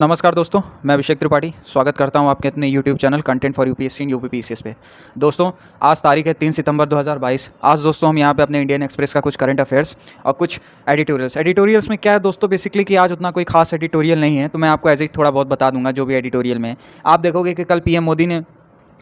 नमस्कार दोस्तों, मैं अभिषेक त्रिपाठी स्वागत करता हूं आपके अपने YouTube channel content for UPSC and UPPCS पे। दोस्तों, आज तारीख है 3 सितंबर 2022। आज दोस्तों हम यहां पे अपने इंडियन एक्सप्रेस का कुछ करंट अफेयर्स और कुछ एडिटोरियल्स में क्या है दोस्तों, बेसिकली कि आज उतना कोई खास एडिटोरियल नहीं है, तो मैं आपको ऐसे ही थोड़ा बहुत बता दूंगा जो भी एडिटोरियल में है। आप देखोगे कि कल पीएम मोदी ने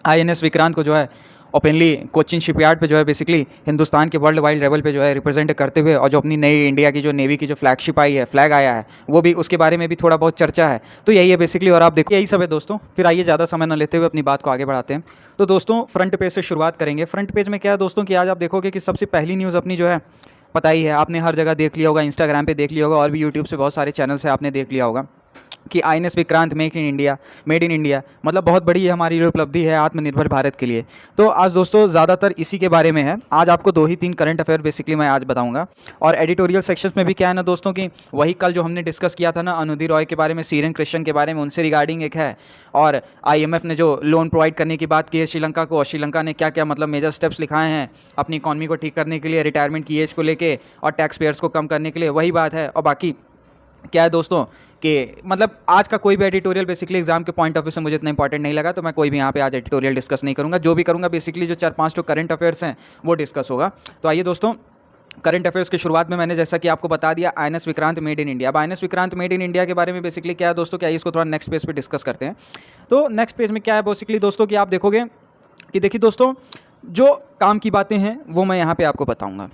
INS विक्रांत को जो है ओपनली कोचिन शिपयार्ड पे जो है बेसिकली हिंदुस्तान के वर्ल्ड वाइड लेवल पे जो है रिप्रेजेंट करते हुए, और जो अपनी नई इंडिया की जो नेवी की जो फ्लैगशिप आई है, फ्लैग आया है, वो भी उसके बारे में भी थोड़ा बहुत चर्चा है। तो यही है बेसिकली, और आप देखो यही सब है दोस्तों। फिर आइए ज़्यादा समय न लेते हुए अपनी बात को आगे बढ़ाते हैं। तो दोस्तों फ्रंट पेज से शुरुआत करेंगे। फ्रंट पेज में क्या है दोस्तों कि आज आप देखोगे कि सबसे पहली न्यूज़ अपनी जो है, पता ही है, आपने हर जगह देख लिया होगा, इंस्टाग्राम पे देख लिया होगा और भी यूट्यूब से बहुत सारे चैनल से आपने देख लिया होगा कि INS Vikrant made in India मतलब बहुत बड़ी हमारी उपलब्धि है आत्मनिर्भर भारत के लिए। तो आज दोस्तों ज़्यादातर इसी के बारे में है। आज आपको 2 ही 3 करंट अफेयर बेसिकली मैं आज बताऊंगा। और एडिटोरियल सेक्शंस में भी क्या है ना दोस्तों कि वही कल जो हमने डिस्कस किया था ना अनुदी रॉय के बारे में, सीरेन क्रिश्चियन के बारे में, उनसे रिगार्डिंग एक है। और IMF ने जो लोन प्रोवाइड करने की बात की है श्रीलंका को, और श्रीलंका ने क्या क्या मतलब मेजर स्टेप्स लिखाए हैं अपनी इकॉनमी को ठीक करने के लिए, रिटायरमेंट की एज को लेके और टैक्स पेयर्स को कम करने के लिए, वही बात है। और बाकी क्या है दोस्तों कि मतलब आज का कोई भी एडिटोरियल बेसिकली एग्जाम के पॉइंट ऑफ व्यू से मुझे इतना इंपॉर्टेंट नहीं लगा, तो मैं कोई भी यहाँ पे आज एडिटोरियल डिस्कस नहीं करूँगा। जो भी करूँगा बेसिकली जो 4-5 जो करंट अफेयर्स हैं वो डिस्कस होगा। तो आइए दोस्तों, करंट अफेयर्स की शुरुआत में मैंने जैसा कि आपको बता दिया INS Vikrant made in India. अब INS Vikrant made in India के बारे में बेसिकली क्या है दोस्तों, क्या इसको थोड़ा नेक्स्ट पेज पे डिस्कस करते हैं। तो नेक्स्ट पेज में क्या है बेसिकली दोस्तों कि आप देखोगे कि देखिए दोस्तों, जो काम की बातें हैं वो मैं यहाँ पे आपको बताऊँगा।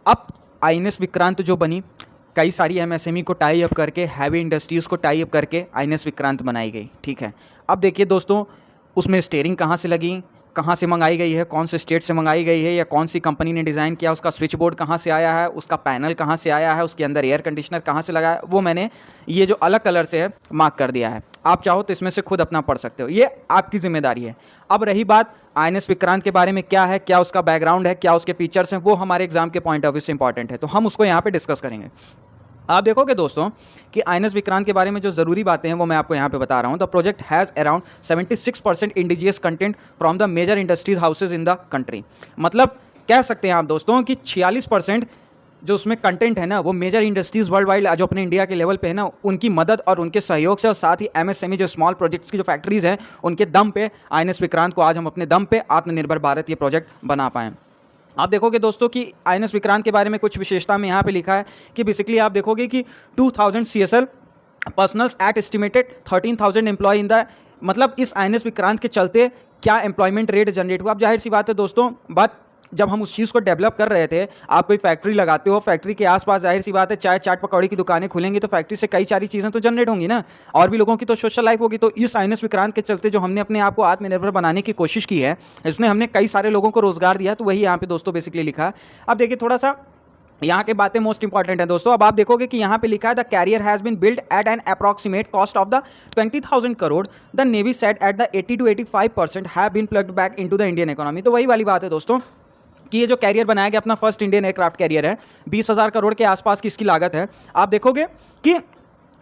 अब INS विक्रांत जो बनी, कई सारी MSME को टाई अप करके, हैवी इंडस्ट्रीज़ को टाई अप करके INS विक्रांत बनाई गई, ठीक है। अब देखिए दोस्तों, उसमें स्टीयरिंग कहाँ से लगी, कहाँ से मंगाई गई है, कौन से स्टेट से मंगाई गई है, या कौन सी कंपनी ने डिज़ाइन किया, उसका स्विच बोर्ड कहाँ से आया है, उसका पैनल कहाँ से आया है, उसके अंदर एयर कंडीशनर कहाँ से लगा है, वो मैंने ये जो अलग कलर से है मार्क कर दिया है। आप चाहो तो इसमें से खुद अपना पढ़ सकते हो, ये आपकी जिम्मेदारी है। अब रही बात INS विक्रांत के बारे में, क्या है, क्या उसका बैकग्राउंड है, क्या उसके फीचर्स हैं, वो हमारे एग्जाम के पॉइंट ऑफ व्यू से इंपॉर्टेंट है, तो हम उसको यहाँ पे डिस्कस करेंगे। आप देखोगे दोस्तों कि INS विक्रांत के बारे में जो ज़रूरी बातें हैं वो मैं आपको यहाँ पे बता रहा हूँ। The project has around 76% indigenous content from the major industries houses in the country. मतलब कह सकते हैं आप दोस्तों कि 46% जो उसमें कंटेंट है ना, वो मेजर इंडस्ट्रीज़ वर्ल्ड वाइड जो अपने इंडिया के लेवल पे है ना, उनकी मदद और उनके सहयोग से, और साथ ही MSME जो स्मॉल प्रोजेक्ट्स की जो फैक्ट्रीज़ हैं उनके दम पे INS विक्रांत को आज हम अपने दम पे आत्मनिर्भर भारत ये प्रोजेक्ट बना पाएँ। आप देखोगे दोस्तों कि INS विक्रांत के बारे में कुछ विशेषता में यहाँ पे लिखा है कि बेसिकली आप देखोगे कि 2000 CSL personnels at estimated 13,000 employ in the, मतलब इस INS विक्रांत के चलते क्या एम्प्लॉयमेंट रेट जनरेट हुआ। अब जाहिर सी बात है दोस्तों, बात जब हम उस चीज़ को डेवलप कर रहे थे, आप कोई फैक्ट्री लगाते हो, फैक्ट्री के आसपास जाहिर सी बात है चाय चाट पकौड़ी की दुकानें खुलेंगी, तो फैक्ट्री से कई सारी चीज़ें तो जनरेट होंगी ना, और भी लोगों की तो सोशल लाइफ होगी। तो इस INS विक्रांत के चलते जो हमने अपने आप को आत्मनिर्भर बनाने की कोशिश की है, इसमें हमने कई सारे लोगों को रोजगार दिया, तो वही यहाँ पे दोस्तों बेसिकली लिखा है। अब देखिए थोड़ा सा यहाँ के बातें मोस्ट इंपॉर्टेंट है दोस्तों। अब आप देखोगे कि यहाँ पे लिखा है the carrier has been build at an approximate cost of the 20,000 crore. The navy set at the 80 to 85% have been plugged back into the Indian economy. तो वही वाली बात है दोस्तों कि ये जो कैरियर बनाया गया अपना फर्स्ट इंडियन एयरक्राफ्ट कैरियर है, 20,000 करोड़ के आसपास की इसकी लागत है। आप देखोगे कि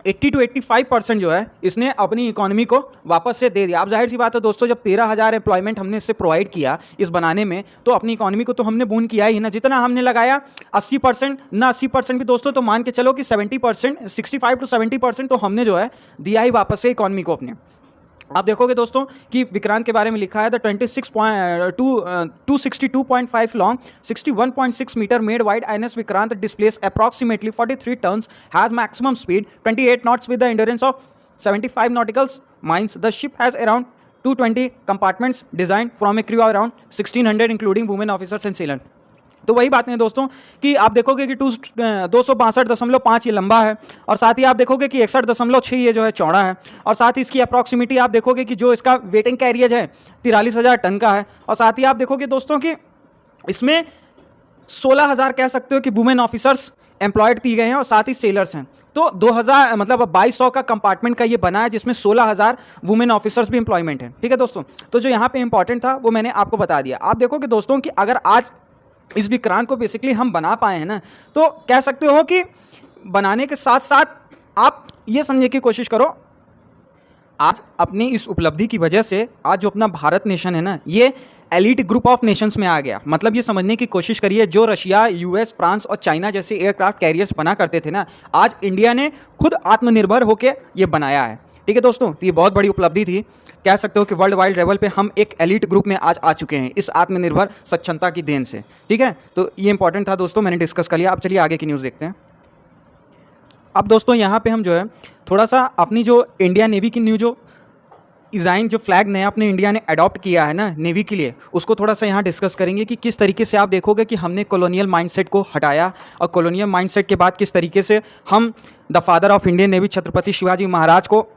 80 to 85% जो है इसने अपनी इकोनॉमी को वापस से दे दिया। आप जाहिर सी बात है दोस्तों, जब 13,000 एम्प्लॉयमेंट हमने इससे प्रोवाइड किया इस बनाने में, तो अपनी इकोनॉमी को तो हमने बून किया ही ना। जितना हमने लगाया 80% ना, 80% भी दोस्तों, तो मान के चलो कि 70%, 65 to 70% तो हमने जो है दिया ही वापस से इकोनॉमी को अपने। आप देखोगे दोस्तों कि विक्रांत के बारे में लिखा है the 262.5 long 61.6 metre made wide INS Vikrant displace approximately 43 tons, has maximum speed 28 knots with the endurance of 75 nauticals miles. The ship has around 220 compartments design from a crew around 1600 including women officers and sailor. तो वही बातें हैं दोस्तों कि आप देखोगे कि 262.5 ये लंबा है, और साथ ही आप देखोगे कि 61.6 ये जो है चौड़ा है, और साथ ही इसकी अप्रॉक्सिमिटी आप देखोगे कि जो इसका वेटिंग कैरियज है 43,000 टन का है, और साथ ही आप देखोगे दोस्तों कि इसमें 16,000 कह सकते हो कि वुमेन ऑफिसर्स एम्प्लॉयड किए गए हैं, और साथ ही सेलर्स हैं। तो 2,000 मतलब 2,200 का कंपार्टमेंट का ये बना है, जिसमें 16,000 वुमेन ऑफिसर्स भी एम्प्लॉयमेंट है, ठीक है दोस्तों। तो जो यहाँ पे इंपॉर्टेंट था वो मैंने आपको बता दिया। आप देखोगे दोस्तों कि अगर आज इस विक्रांत को बेसिकली हम बना पाए हैं ना, तो कह सकते हो कि बनाने के साथ साथ आप ये समझने की कोशिश करो, आज अपनी इस उपलब्धि की वजह से आज जो अपना भारत नेशन है ना, ये एलिट ग्रुप ऑफ नेशंस में आ गया। मतलब ये समझने की कोशिश करिए, जो रशिया, US, फ्रांस और चाइना जैसे एयरक्राफ्ट कैरियर्स बना करते थे ना, आज इंडिया ने खुद आत्मनिर्भर होकर ये बनाया है। ठीक है दोस्तों, तो ये बहुत बड़ी उपलब्धि थी। कह सकते हो कि वर्ल्ड वाइड लेवल पे हम एक एलीट ग्रुप में आज आ चुके हैं इस आत्मनिर्भर सक्षमता की देन से। ठीक है, तो ये इंपॉर्टेंट था दोस्तों, मैंने डिस्कस कर लिया। अब चलिए आगे की न्यूज़ देखते हैं। अब दोस्तों यहाँ पे हम जो है थोड़ा सा अपनी जो इंडिया नेवी की न्यू जो डिज़ाइन जो फ्लैग नया अपने इंडिया ने अडॉप्ट किया है ना नेवी के लिए, उसको थोड़ा सा यहाँ डिस्कस करेंगे कि किस तरीके से आप देखोगे कि हमने कॉलोनियल माइंडसेट को हटाया और कॉलोनियल माइंडसेट के बाद किस तरीके से हम the father of Indian navy Chhatrapati Shivaji Maharaj को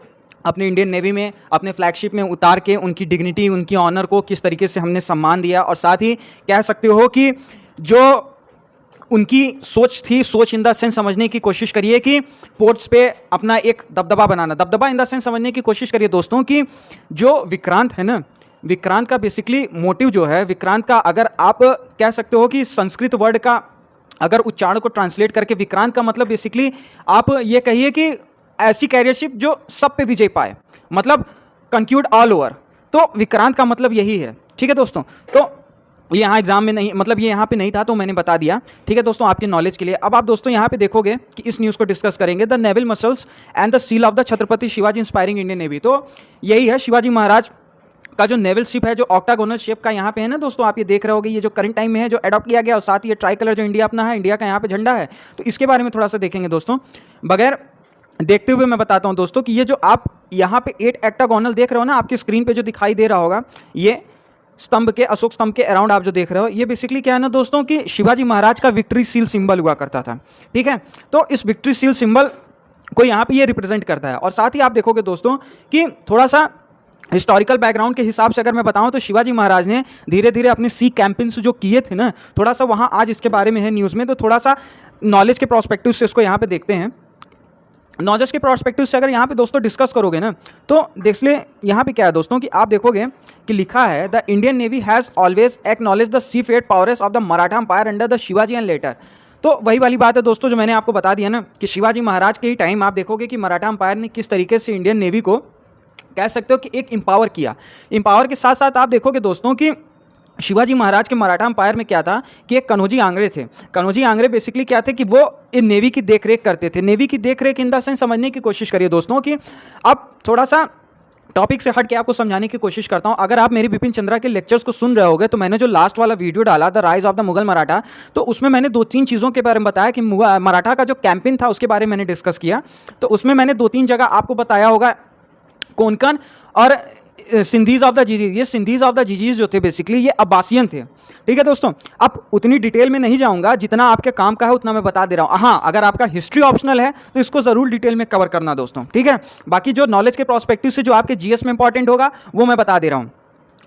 अपने इंडियन नेवी में अपने फ्लैगशिप में उतार के उनकी डिग्निटी, उनकी ऑनर को किस तरीके से हमने सम्मान दिया। और साथ ही कह सकते हो कि जो उनकी सोच थी, सोच इन द सेंस समझने की कोशिश करिए कि पोर्ट्स पे अपना एक दबदबा बनाना, दबदबा इन द सेंस समझने की कोशिश करिए दोस्तों कि जो विक्रांत है ना, विक्रांत का बेसिकली मोटिव जो है, विक्रांत का अगर आप कह सकते हो कि संस्कृत वर्ड का अगर उच्चारण को ट्रांसलेट करके विक्रांत का मतलब बेसिकली आप ये कहिए कि ऐसी कैरियरशिप जो सब पे विजय पाए, मतलब कंक्यूड ऑल ओवर। तो विक्रांत का मतलब यही है। ठीक है दोस्तों, तो ये यहाँ एग्जाम में नहीं, मतलब ये यहाँ पे नहीं था तो मैंने बता दिया। ठीक है दोस्तों, आपके नॉलेज के लिए। अब आप दोस्तों यहाँ पे देखोगे कि इस न्यूज़ को डिस्कस करेंगे, the naval muscles and the seal of the Chhatrapati Shivaji inspiring Indian navy. तो यही है शिवाजी महाराज का जो नेवल शिप है, जो ऑक्टागोनल शेप का यहाँ पे है ना दोस्तों, आप ये देख रहे होगे, ये जो करंट टाइम में है जो अडॉप्ट किया गया, और साथ ही ये ट्राई कलर जो इंडिया अपना है, इंडिया का यहाँ पे झंडा है। तो इसके बारे में थोड़ा सा देखेंगे दोस्तों, बगैर देखते हुए मैं बताता हूँ दोस्तों कि ये जो आप यहाँ पे 8 ऑक्टागोनल देख रहे हो ना, आपकी स्क्रीन पे जो दिखाई दे रहा होगा, ये स्तंभ के, अशोक स्तंभ के अराउंड आप जो देख रहे हो, ये बेसिकली क्या है ना दोस्तों कि शिवाजी महाराज का विक्ट्री सील सिंबल हुआ करता था। ठीक है, तो इस विक्ट्री सील सिंबल को यहाँ पे ये रिप्रेजेंट करता है। और साथ ही आप देखोगे दोस्तों कि थोड़ा सा हिस्टोरिकल बैकग्राउंड के हिसाब से अगर मैं बताऊं तो शिवाजी महाराज ने धीरे धीरे अपने सी कैंपेन्स जो किए थे ना, थोड़ा सा वहाँ आज इसके बारे में है न्यूज़ में, तो थोड़ा सा नॉलेज के प्रोस्पेक्टिव से इसको यहाँ पे देखते हैं। नॉलेज के प्रोस्पेक्टिव से अगर यहाँ पे दोस्तों डिस्कस करोगे ना, तो देख ले यहाँ पे क्या है दोस्तों कि आप देखोगे कि लिखा है the Indian navy has always acknowledge the sea फेट powers of the Maratha empire under the Shivaji and later. तो वही वाली बात है दोस्तों जो मैंने आपको बता दिया ना कि शिवाजी महाराज के ही टाइम आप देखोगे कि मराठा एम्पायर ने किस तरीके से इंडियन नेवी को कह सकते हो कि एक एम्पावर किया। एम्पावर के साथ साथ आप देखोगे दोस्तों कि शिवाजी महाराज के मराठा एम्पायर में क्या था कि एक कन्होजी आंग्रे थे। कन्होजी आंग्रे बेसिकली क्या थे कि वो इन नेवी की देखरेख करते थे। नेवी की देखरेख इन द सेंस समझने की कोशिश करिए दोस्तों कि अब थोड़ा सा टॉपिक से हट के आपको समझाने की कोशिश करता हूं। अगर आप मेरी बिपिन चंद्रा के लेक्चर्स को सुन रहे होगे तो मैंने जो लास्ट वाला वीडियो डाला the rise of the Mughal Maratha, तो उसमें मैंने 2-3 चीज़ों के बारे में बताया कि मराठा का जो कैंपेन था उसके बारे में मैंने डिस्कस किया। तो उसमें मैंने 2-3 जगह आपको बताया होगा, कोंकण और सिंधीज ऑफ द जीजीज। ये सिंधीज ऑफ द जीजीज जो थे बेसिकली ये अब्बासियन थे। ठीक है दोस्तों, अब उतनी डिटेल में नहीं जाऊंगा, जितना आपके काम का है उतना मैं बता दे रहा हूँ। हाँ, अगर आपका हिस्ट्री ऑप्शनल है तो इसको जरूर डिटेल में कवर करना दोस्तों। ठीक है, बाकी जो नॉलेज के प्रोस्पेक्टिव से जो आपके जीएस में इंपॉर्टेंट होगा वो मैं बता दे रहा हूँ।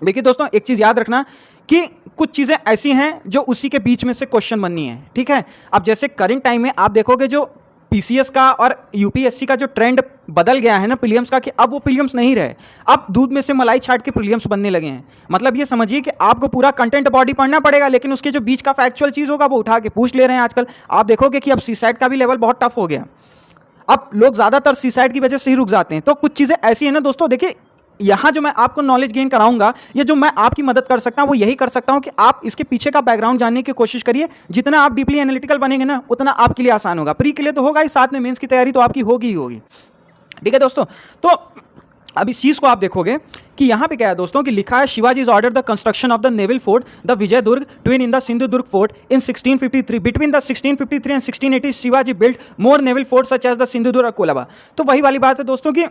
देखिए दोस्तों, एक चीज़ याद रखना कि कुछ चीज़ें ऐसी हैं जो उसी के बीच में से क्वेश्चन बननी है। ठीक है, अब जैसे करंट टाइम में आप देखोगे जो पीसीएस का और यूपीएससी का जो ट्रेंड बदल गया है ना प्रीलिम्स का, कि अब वो प्रीलिम्स नहीं रहे, अब दूध में से मलाई छाट के प्रीलिम्स बनने लगे हैं। मतलब ये समझिए कि आपको पूरा कंटेंट बॉडी पढ़ना पड़ेगा, लेकिन उसके जो बीच का फैक्चुअल चीज़ होगा वो उठा के पूछ ले रहे हैं आजकल। आप देखोगे कि अब सीसैट का भी लेवल बहुत टफ हो गया। अब लोग ज़्यादातर सीसैट की वजह से ही रुक जाते हैं। तो कुछ चीज़ें ऐसी है ना दोस्तों, देखिए यहाँ जो मैं आपको नॉलेज गेन कराऊंगा, ये जो मैं आपकी मदद कर सकता हूँ वो यही कर सकता हूँ कि आप इसके पीछे का बैकग्राउंड जानने की कोशिश करिए। जितना आप डीपली एनालिटिकल बनेंगे ना उतना आपके लिए आसान होगा। प्री के लिए तो होगा ही, साथ में मेंस की तैयारी तो आपकी होगी ही होगी। ठीक है दोस्तों, तो अब इस चीज़ को आप देखोगे कि यहाँ पे क्या है दोस्तों कि लिखा है Shivaji is order the construction of the naval fort the Vijaydurg twin in the Sindhudurg fort in 1653। Between the 1653 and 1680 Shivaji build more naval fort such as the Sindhudurg और कोलाबा। तो वही वाली बात है दोस्तों कि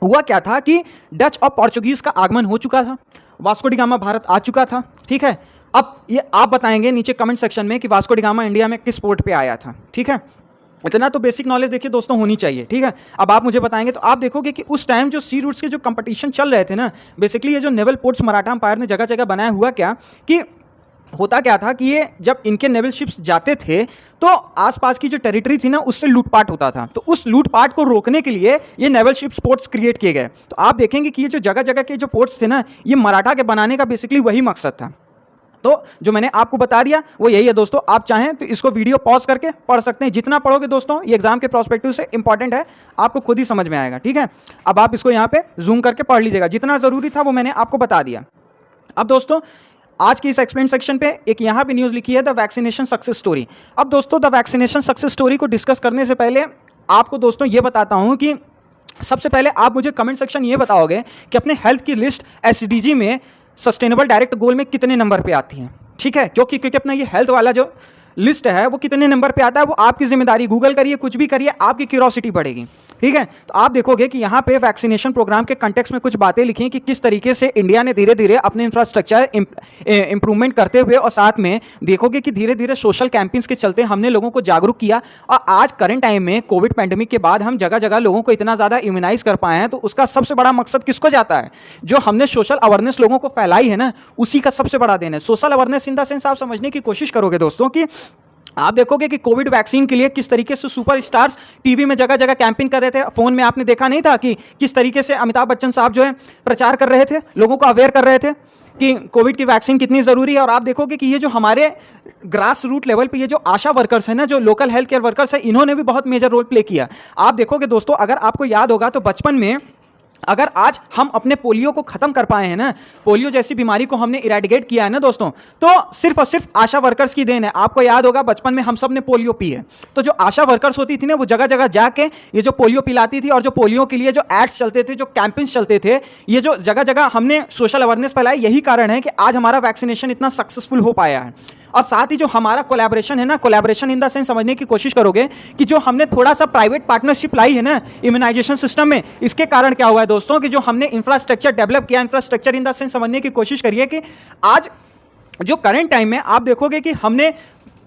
हुआ क्या था कि डच और पोर्चुगीज का आगमन हो चुका था, वास्को डी गामा भारत आ चुका था। ठीक है, अब ये आप बताएंगे नीचे कमेंट सेक्शन में कि वास्को डी गामा इंडिया में किस पोर्ट पे आया था। ठीक है, इतना तो बेसिक नॉलेज देखिए दोस्तों होनी चाहिए। ठीक है, अब आप मुझे बताएंगे तो आप देखोगे कि उस टाइम जो सी रूट्स के जो कंपटीशन चल रहे थे ना, बेसिकली ये जो नेवल पोर्ट्स मराठा एम्पायर ने जगह जगह बनाया, हुआ क्या कि होता क्या था कि ये जब इनके नेवल शिप्स जाते थे तो आसपास की जो टेरिटरी थी ना उससे लूटपाट होता था। तो उस लूटपाट को रोकने के लिए ये नेवल शिप्स पोर्ट्स क्रिएट किए गए। तो आप देखेंगे कि ये जो जगह जगह के जो पोर्ट्स थे ना, ये मराठा के बनाने का बेसिकली वही मकसद था। तो जो मैंने आपको बता दिया वो यही है दोस्तों। आप चाहें तो इसको वीडियो पॉज करके पढ़ सकते हैं। जितना पढ़ोगे दोस्तों ये एग्जाम के प्रोस्पेक्टिव से इंपॉर्टेंट है, आपको खुद ही समझ में आएगा। ठीक है, अब आप इसको यहाँ पे जूम करके पढ़ लीजिएगा। जितना जरूरी था वो मैंने आपको बता दिया। अब दोस्तों आज की इस एक्सप्लेन सेक्शन पे एक यहाँ पे न्यूज़ लिखी है द वैक्सीनेशन सक्सेस स्टोरी। अब दोस्तों द वैक्सीनेशन सक्सेस स्टोरी को डिस्कस करने से पहले आपको दोस्तों ये बताता हूँ कि सबसे पहले आप मुझे कमेंट सेक्शन ये बताओगे कि अपने हेल्थ की लिस्ट एसडीजी में सस्टेनेबल डायरेक्ट गोल में कितने नंबर पे आती है, ठीक है। क्योंकि अपना ये हेल्थ वाला जो लिस्ट है वो कितने नंबर पे आता है वो आपकी जिम्मेदारी, गूगल करिए कुछ भी करिए, आपकी क्यूरियोसिटी बढ़ेगी, ठीक है। तो आप देखोगे कि यहाँ पे वैक्सीनेशन प्रोग्राम के कंटेक्स्ट में कुछ बातें लिखी कि किस तरीके से इंडिया ने धीरे धीरे अपने इंफ्रास्ट्रक्चर इंप्रूवमेंट करते हुए, और साथ में देखोगे कि धीरे धीरे सोशल कैंपेन्स के चलते हमने लोगों को जागरूक किया, और आज करंट टाइम में कोविड पैंडेमिक के बाद हम जगह जगह लोगों को इतना ज़्यादा इम्यूनाइज कर पाए हैं। तो उसका सबसे बड़ा मकसद किसको जाता है? जो हमने सोशल अवेयरनेस लोगों को फैलाई है ना, उसी का सबसे बड़ा देन है। Social awareness in the sense आप समझने की कोशिश करोगे दोस्तों कि आप देखोगे कि कोविड वैक्सीन के लिए किस तरीके से सुपर स्टार्स टीवी में जगह जगह कैंपिंग कर रहे थे। फोन में आपने देखा नहीं था कि किस तरीके से अमिताभ बच्चन साहब जो है प्रचार कर रहे थे, लोगों को अवेयर कर रहे थे कि कोविड की वैक्सीन कितनी ज़रूरी है। और आप देखोगे कि ये जो हमारे ग्रास रूट लेवल पे ये जो आशा वर्कर्स हैं ना, जो लोकल हेल्थ केयर वर्कर्स हैं, इन्होंने भी बहुत मेजर रोल प्ले किया। आप देखोगे दोस्तों, अगर आपको याद होगा तो बचपन में अगर आज हम अपने पोलियो को खत्म कर पाए हैं ना, पोलियो जैसी बीमारी को हमने इरेडिकेट किया है ना दोस्तों, तो सिर्फ और सिर्फ आशा वर्कर्स की देन है। आपको याद होगा बचपन में हम सब ने पोलियो पी है, तो जो आशा वर्कर्स होती थी ना, वो जगह जगह जाके ये जो पोलियो पिलाती थी, और जो पोलियो के लिए जो एड्स चलते थे, जो कैंपेन्स चलते थे, ये जो जगह जगह हमने सोशल अवेयरनेस फैलाई, यही कारण है कि आज हमारा वैक्सीनेशन इतना सक्सेसफुल हो पाया है। और साथ ही जो हमारा कोलैबोरेशन है ना, कोलैबोरेशन इन द सेंस समझने की कोशिश करोगे कि जो हमने थोड़ा सा प्राइवेट पार्टनरशिप लाई है ना इम्यूनाइजेशन सिस्टम में, इसके कारण क्या हुआ है दोस्तों कि जो हमने इंफ्रास्ट्रक्चर डेवलप किया, इंफ्रास्ट्रक्चर इन द सेंस समझने की कोशिश करिए कि आज जो करंट टाइम में आप देखोगे कि हमने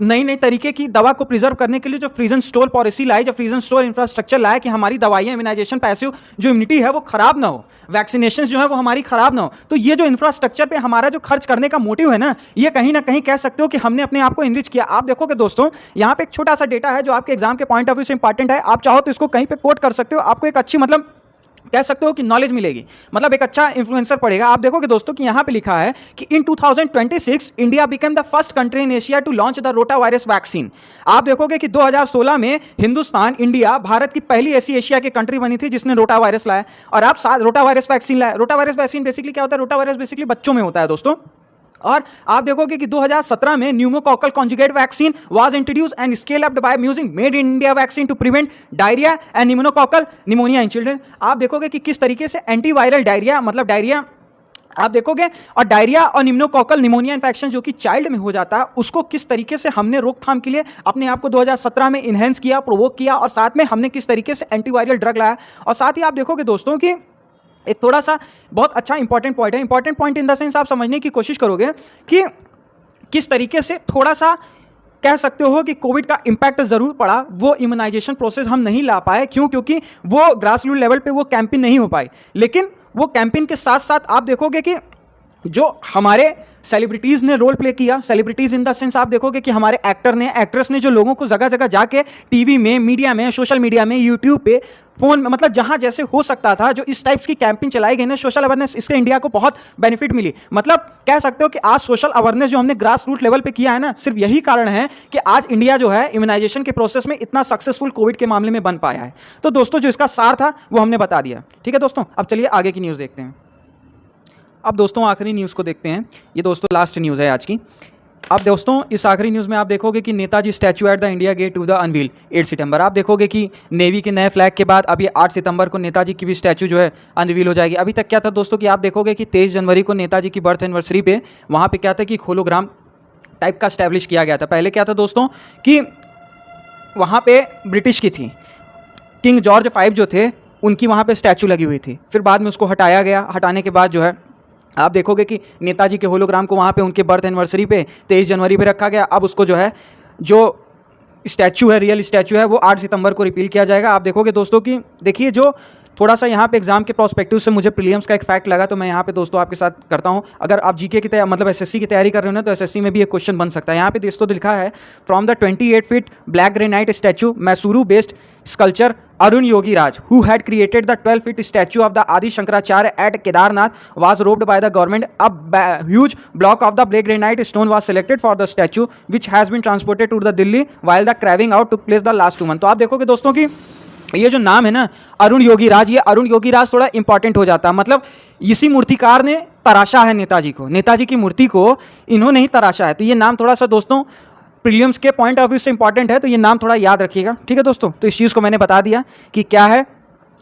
नई नई तरीके की दवा को प्रिजर्व करने के लिए जो फ्रीजन स्टोर पॉलिसी लाई, जो फ्रीजन स्टोर इंफ्रास्ट्रक्चर लाया कि हमारी दवाइयाँ, इम्यूनाइजेशन पैसिव जो इम्यूनिटी है वो खराब ना हो, वैक्सीनेशन जो है वो हमारी खराब ना हो। तो ये जो इंफ्रास्ट्रक्चर पे हमारा जो खर्च करने का मोटिव है ना, ये कहीं ना कहीं कह सकते हो कि हमने अपने आप को इनरिच किया। आप देखोगे दोस्तों, यहाँ पे एक छोटा सा डेटा है जो आपके एग्जाम के पॉइंट ऑफ व्यू से इंपॉर्टेंट है। आप चाहो तो इसको कहीं पे कोट कर सकते हो, आपको एक अच्छी मतलब कह सकते हो कि नॉलेज मिलेगी, मतलब एक अच्छा इन्फ्लुएंसर पड़ेगा। आप देखोगे दोस्तों कि यहाँ पे लिखा है कि in 2026 India became the first country in Asia to launch the rota virus vaccine. आप देखोगे कि 2016 में हिंदुस्तान, इंडिया, भारत की पहली ऐसी एशिया की कंट्री बनी थी जिसने रोटा वायरस लाया, और आप साथ रोटा वायरस वैक्सीन लाया। रोटा वायरस वैक्सीन बेसिकली क्या होता है? रोटा वायरस बेसिकली बच्चों में होता है दोस्तों। और आप देखोगे कि 2017 में pneumococcal conjugate vaccine was introduce and scale up by using made in India vaccine to prevent diarrhoea and pneumococcal pneumonia in children. आप देखोगे कि किस तरीके से एंटीवायरल डायरिया, मतलब डायरिया आप देखोगे, और डायरिया और निम्नोकॉकल निमोनिया इन्फेक्शन जो कि चाइल्ड में हो जाता है, उसको किस तरीके से हमने रोकथाम के लिए अपने आप को 2017 में इन्हेंस किया, प्रोवोक किया, और साथ में हमने किस तरीके से एंटीवायरल ड्रग लाया। और साथ ही आप देखोगे दोस्तों कि एक थोड़ा सा बहुत अच्छा इंपॉर्टेंट पॉइंट है, important point in the sense आप समझने की कोशिश करोगे कि किस तरीके से थोड़ा सा कह सकते हो कि कोविड का इंपैक्ट जरूर पड़ा, वो इम्यूनाइजेशन प्रोसेस हम नहीं ला पाए। क्यों? क्योंकि वो ग्रास रूट लेवल पे वो कैंपेन नहीं हो पाई। लेकिन वो कैंपेन के साथ साथ आप देखोगे कि जो हमारे सेलिब्रिटीज़ ने रोल प्ले किया, सेलिब्रिटीज़ इन द सेंस आप देखोगे कि हमारे एक्टर ने, एक्ट्रेस ने जो लोगों को जगह जगह जाके टीवी में, मीडिया में, सोशल मीडिया में, यूट्यूब पे, फोन में, मतलब जहां जैसे हो सकता था, जो इस टाइप्स की कैंपेन चलाई गई ना, सोशल अवेयरनेस, इससे इंडिया को बहुत बेनिफिट मिली। मतलब कह सकते हो कि आज सोशल अवेयरनेस जो हमने ग्रास रूट लेवल पे किया है ना, सिर्फ यही कारण है कि आज इंडिया जो है इम्यूनाइजेशन के प्रोसेस में इतना सक्सेसफुल कोविड के मामले में बन पाया है। तो दोस्तों जो इसका सार था वो हमने बता दिया, ठीक है दोस्तों। अब चलिए आगे की न्यूज़ देखते हैं। अब दोस्तों आखिरी न्यूज़ को देखते हैं। ये दोस्तों लास्ट न्यूज़ है आज की। अब दोस्तों इस आखिरी न्यूज़ में आप देखोगे कि Netaji statue at the India gate to the unveil 8 सितंबर। आप देखोगे कि नेवी के नए फ्लैग के बाद अब ये 8 सितंबर को नेताजी की भी स्टैचू जो है अनवील हो जाएगी। अभी तक क्या था दोस्तों कि आप देखोगे कि 23 जनवरी को नेताजी की बर्थ एनिवर्सरी पे वहाँ पे क्या था कि होलोग्राम टाइप का स्टैब्लिश किया गया था। पहले क्या था दोस्तों कि वहाँ पे ब्रिटिश की थी, किंग जॉर्ज 5 जो थे उनकी वहाँ पे स्टैचू लगी हुई थी। फिर बाद में उसको हटाया गया। हटाने के बाद जो है आप देखोगे कि नेताजी के होलोग्राम को वहाँ पे उनके बर्थ एनिवर्सरी पे 23 जनवरी पे रखा गया। अब उसको जो है जो स्टैचू है, रियल स्टैचू है, वो 8 सितंबर को रिपील किया जाएगा। आप देखोगे दोस्तों कि देखिए जो थोड़ा सा यहाँ पे एग्जाम के प्रोस्पेक्टिव से मुझे प्रीलिम्स का एक फैक्ट लगा, तो मैं यहाँ पे दोस्तों आपके साथ करता हूँ। अगर आप जीके की तैयारी, मतलब एसएससी की तैयारी कर रहे हो ना, तो एसएससी में भी एक क्वेश्चन बन सकता है। यहाँ पे दोस्तों लिखा है, from the 28 feet black granite statue Mysuru based sculpture Arun Yogi Raj, who had created the 12-feet statue of the Adi Shankaracharya at Kedarnath, was robbed by the government. A huge block of the black granite stone was selected for the statue, which has been transported to the Delhi, while the carving out took place the last 2 months. तो आप देखोगे दोस्तों कि ये जो नाम है ना अरुण योगी राज, ये अरुण योगी राज थोड़ा इंपॉर्टेंट हो जाता है। मतलब इसी मूर्तिकार ने तराशा है नेताजी को, नेताजी की मूर्ति को इन्होंने ही तराशा है। तो ये नाम थोड़ा सा दोस्तों प्रीलिम्स के पॉइंट ऑफ व्यू से इंपॉर्टेंट है, तो ये नाम थोड़ा याद रखिएगा, ठीक है दोस्तों। तो इस चीज़ को मैंने बता दिया कि क्या है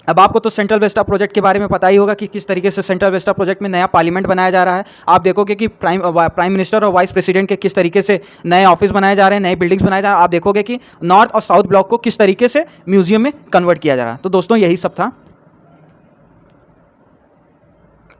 अब आपको तो सेंट्रल वेस्टा प्रोजेक्ट के बारे में पता ही होगा कि किस तरीके से सेंट्रल वेस्टा प्रोजेक्ट में नया पार्लियामेंट बनाया जा रहा है। आप देखोगे कि प्राइम मिनिस्टर और वाइस प्रेसिडेंट के किस तरीके से नए ऑफिस बनाए जा रहे हैं, नए बिल्डिंग्स बनाए जा रहे हैं। आप देखोगे कि नॉर्थ और साउथ ब्लॉक को किस तरीके से म्यूजियम में कन्वर्ट किया जा रहा है। तो दोस्तों यही सब था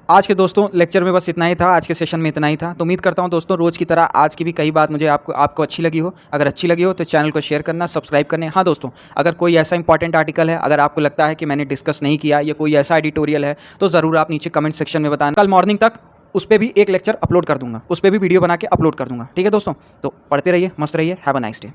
आज के दोस्तों लेक्चर में, बस इतना ही था। आज के सेशन में इतना ही था। तो उम्मीद करता हूं दोस्तों रोज़ की तरह आज की भी कई बात मुझे आपको अच्छी लगी हो। अगर अच्छी लगी हो तो चैनल को शेयर करना, सब्सक्राइब करने। हाँ दोस्तों, अगर कोई ऐसा इंपॉर्टेंट आर्टिकल है, अगर आपको लगता है कि मैंने डिस्कस नहीं किया या कोई ऐसा एडिटोरियल है, तो ज़रूर आप नीचे कमेंट सेक्शन में बताना। कल मॉर्निंग तक उस पर भी एक लेक्चर अपलोड कर दूंगा, उस पर भी वीडियो बना के अपलोड कर दूंगा। ठीक है दोस्तों, तो पढ़ते रहिए, मस्त रहिए। Have a nice day.